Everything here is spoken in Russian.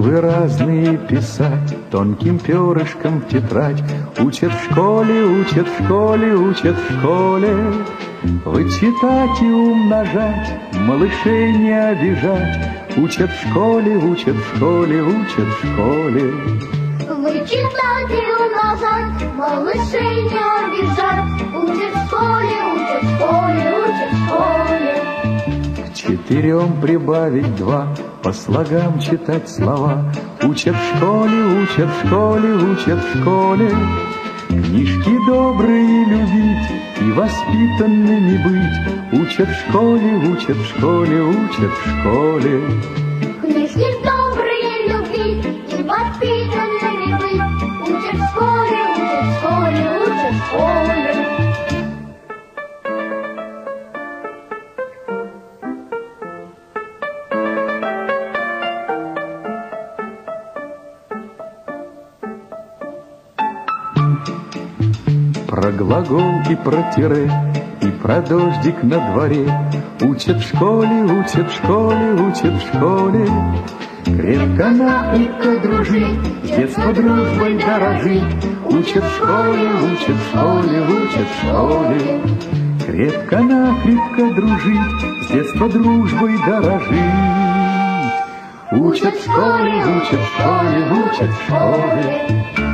Буквы разные писать, тонким перышком в тетрадь. Учат в школе, учат в школе, учат в школе. Вычитать и умножать, малышей не обижать. Учат в школе, учат в школе, учат в школе. Вычитать и умножать, малышей не обижать. Учат в школе, учат в школе, учат в школе. К 4 прибавить 2, по слогам читать слова. Учат в школе, учат в школе, учат в школе. Книжки добрые любить и воспитанными быть. Учат в школе, учат в школе, учат в школе. Книжки добрые любить и воспитанными быть. Учат в школе, учат в школе, учат в школе. Про глагол и про тире, и про дождик на дворе. Учат в школе, учат в школе, учат в школе. Крепко-накрепко дружить, с детства дружбой дорожить. Учат в школе, учат в школе, учат в школе. Крепко-накрепко дружить, с детства дружбой дорожить. Учат в школе, учат в школе, учат в школе.